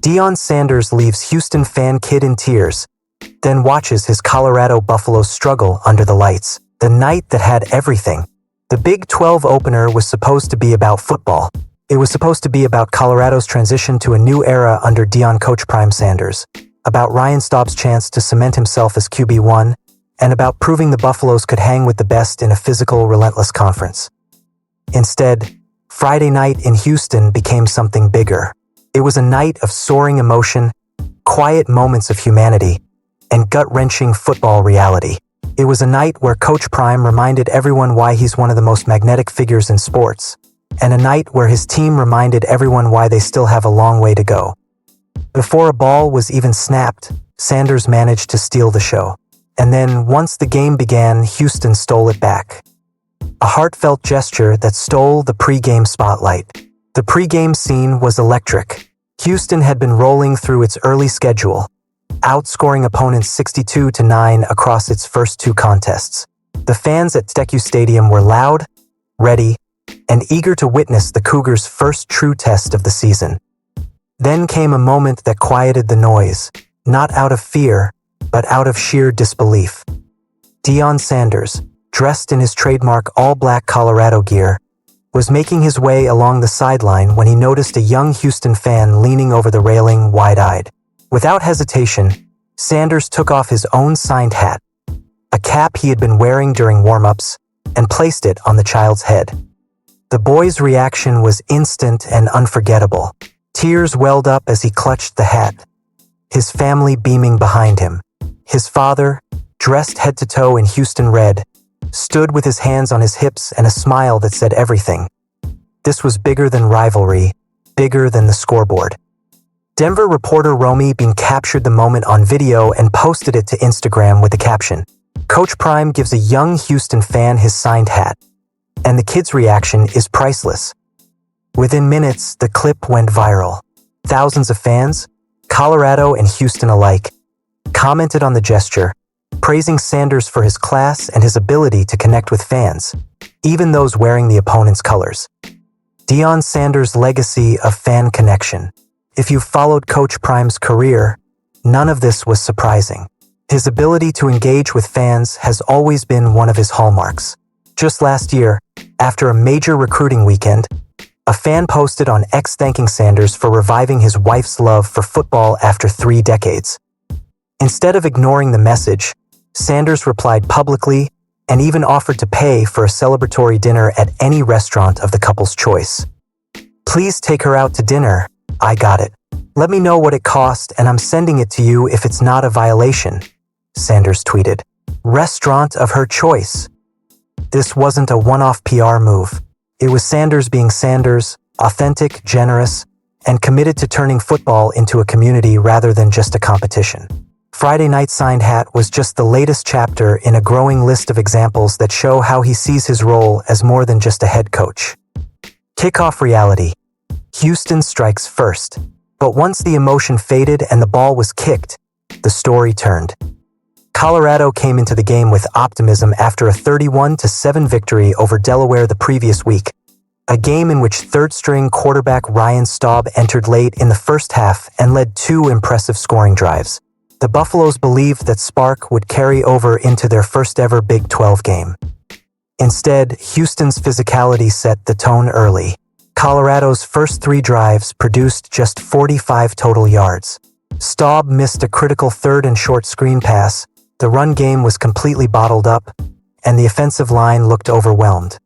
Deion Sanders leaves Houston fan kid in tears, then watches his Colorado Buffaloes struggle under the lights. The night that had everything. The Big 12 opener was supposed to be about football. It was supposed to be about Colorado's transition to a new era under Deion coach Prime Sanders, about Ryan Staub's chance to cement himself as QB1, and about proving the Buffaloes could hang with the best in a physical, relentless conference. Instead, Friday night in Houston became something bigger. It was a night of soaring emotion, quiet moments of humanity, and gut-wrenching football reality. It was a night where Coach Prime reminded everyone why he's one of the most magnetic figures in sports, and a night where his team reminded everyone why they still have a long way to go. Before a ball was even snapped, Sanders managed to steal the show. And then, once the game began, Houston stole it back. A heartfelt gesture that stole the pre-game spotlight. The pre-game scene was electric. Houston had been rolling through its early schedule, outscoring opponents 62-9 across its first two contests. The fans at Stecu Stadium were loud, ready, and eager to witness the Cougars' first true test of the season. Then came a moment that quieted the noise, not out of fear, but out of sheer disbelief. Deion Sanders, dressed in his trademark all-black Colorado gear, was making his way along the sideline when he noticed a young Houston fan leaning over the railing wide-eyed. Without hesitation, Sanders took off his own signed hat, a cap he had been wearing during warm-ups, and placed it on the child's head. The boy's reaction was instant and unforgettable. Tears welled up as he clutched the hat, his family beaming behind him. His father, dressed head to toe in Houston red, stood with his hands on his hips and a smile that said everything. This was bigger than rivalry, bigger than the scoreboard. Denver reporter Romy Bean captured the moment on video and posted it to Instagram with the caption, "Coach Prime gives a young Houston fan his signed hat." And the kid's reaction is priceless. Within minutes, the clip went viral. Thousands of fans, Colorado and Houston alike, commented on the gesture, praising Sanders for his class and his ability to connect with fans, even those wearing the opponent's colors. Deion Sanders' legacy of fan connection. If you've followed Coach Prime's career, none of this was surprising. His ability to engage with fans has always been one of his hallmarks. Just last year, after a major recruiting weekend, a fan posted on X thanking Sanders for reviving his wife's love for football after 3 decades. Instead of ignoring the message, Sanders replied publicly and even offered to pay for a celebratory dinner at any restaurant of the couple's choice. "Please take her out to dinner. I got it. Let me know what it cost and I'm sending it to you if it's not a violation," Sanders tweeted. Restaurant of her choice. This wasn't a one-off PR move. It was Sanders being Sanders, authentic, generous, and committed to turning football into a community rather than just a competition. Friday Night Signed Hat was just the latest chapter in a growing list of examples that show how he sees his role as more than just a head coach. Kickoff reality. Houston strikes first. But once the emotion faded and the ball was kicked, the story turned. Colorado came into the game with optimism after a 31-7 victory over Delaware the previous week, a game in which third-string quarterback Ryan Staub entered late in the first half and led 2 impressive scoring drives. The Buffaloes believed that spark would carry over into their first-ever Big 12 game. Instead, Houston's physicality set the tone early. Colorado's first 3 drives produced just 45 total yards. Staub missed a critical third and short screen pass, the run game was completely bottled up, and the offensive line looked overwhelmed.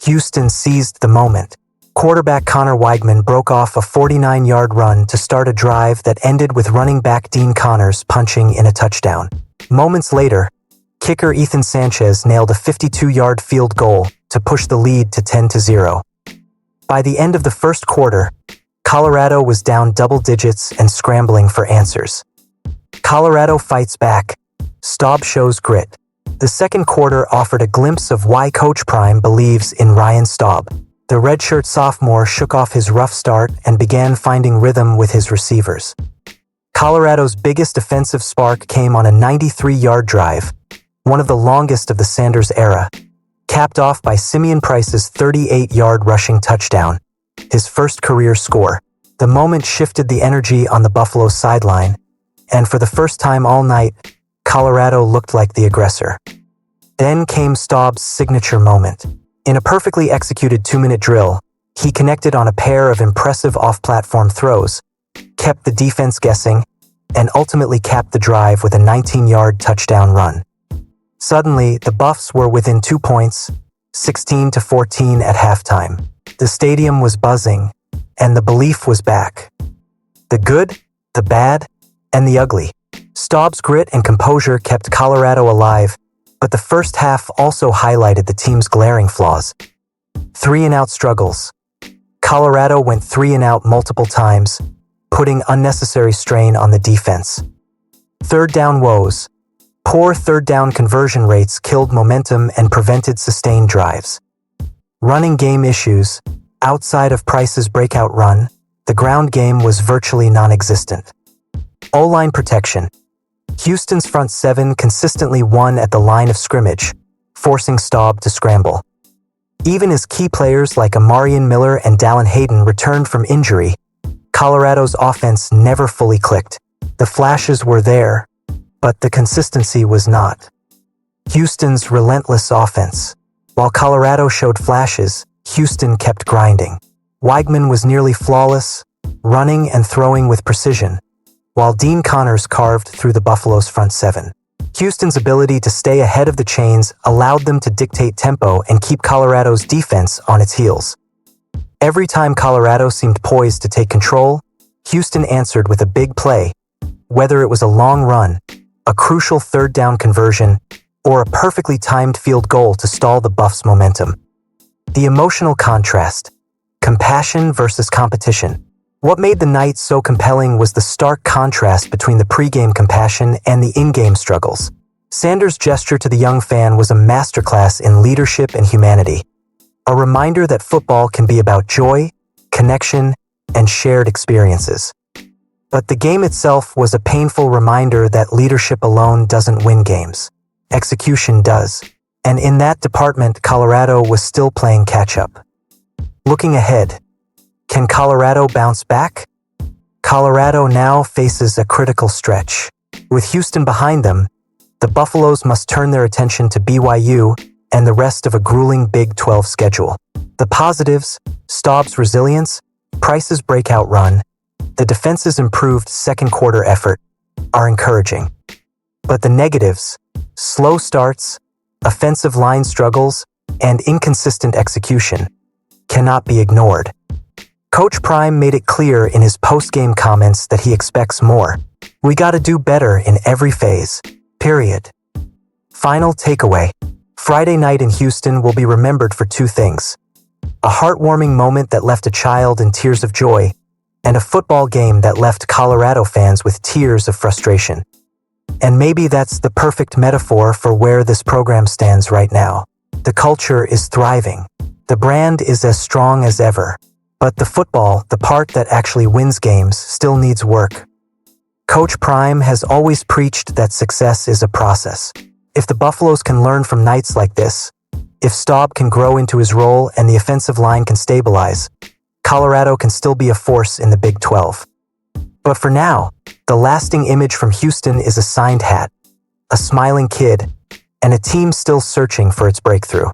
Houston seized the moment. Quarterback Connor Weigman broke off a 49-yard run to start a drive that ended with running back Dean Connors punching in a touchdown. Moments later, kicker Ethan Sanchez nailed a 52-yard field goal to push the lead to 10-0. By the end of the first quarter, Colorado was down double digits and scrambling for answers. Colorado fights back. Staub shows grit. The second quarter offered a glimpse of why Coach Prime believes in Ryan Staub. The redshirt sophomore shook off his rough start and began finding rhythm with his receivers. Colorado's biggest offensive spark came on a 93-yard drive, one of the longest of the Sanders era, capped off by Simeon Price's 38-yard rushing touchdown, his first career score. The moment shifted the energy on the Buffalo sideline, and for the first time all night, Colorado looked like the aggressor. Then came Staub's signature moment. In a perfectly executed 2-minute drill, he connected on a pair of impressive off-platform throws, kept the defense guessing, and ultimately capped the drive with a 19-yard touchdown run. Suddenly, the Buffs were within 2 points, 16-14 at halftime. The stadium was buzzing, and the belief was back. The good, the bad, and the ugly. Staub's grit and composure kept Colorado alive, but the first half also highlighted the team's glaring flaws. 3-and-out struggles. Colorado went 3-and-out multiple times, putting unnecessary strain on the defense. Third down woes. Poor third down conversion rates killed momentum and prevented sustained drives. Running game issues. Outside of Price's breakout run, the ground game was virtually non-existent. O-line protection. Houston's front seven consistently won at the line of scrimmage, forcing Staub to scramble. Even as key players like Amarian Miller and Dallin Hayden returned from injury, Colorado's offense never fully clicked. The flashes were there, but the consistency was not. Houston's relentless offense. While Colorado showed flashes, Houston kept grinding. Weigman was nearly flawless, running and throwing with precision, while Dean Connors carved through the Buffalo's front seven. Houston's ability to stay ahead of the chains allowed them to dictate tempo and keep Colorado's defense on its heels. Every time Colorado seemed poised to take control, Houston answered with a big play, whether it was a long run, a crucial third down conversion, or a perfectly timed field goal to stall the Buffs' momentum. The emotional contrast. Compassion versus competition. What made the night so compelling was the stark contrast between the pregame compassion and the in-game struggles. Sanders' gesture to the young fan was a masterclass in leadership and humanity, a reminder that football can be about joy, connection, and shared experiences. But the game itself was a painful reminder that leadership alone doesn't win games. Execution does. And in that department, Colorado was still playing catch-up. Looking ahead, can Colorado bounce back? Colorado now faces a critical stretch. With Houston behind them, the Buffaloes must turn their attention to BYU and the rest of a grueling Big 12 schedule. The positives, Staub's resilience, Price's breakout run, the defense's improved second-quarter effort, are encouraging. But the negatives, slow starts, offensive line struggles, and inconsistent execution, cannot be ignored. Coach Prime made it clear in his post-game comments that he expects more. We gotta do better in every phase. Period. Final takeaway. Friday night in Houston will be remembered for two things: a heartwarming moment that left a child in tears of joy, and a football game that left Colorado fans with tears of frustration. And maybe that's the perfect metaphor for where this program stands right now. The culture is thriving. The brand is as strong as ever. But the football, the part that actually wins games, still needs work. Coach Prime has always preached that success is a process. If the Buffaloes can learn from nights like this, if Staub can grow into his role and the offensive line can stabilize, Colorado can still be a force in the Big 12. But for now, the lasting image from Houston is a signed hat, a smiling kid, and a team still searching for its breakthrough.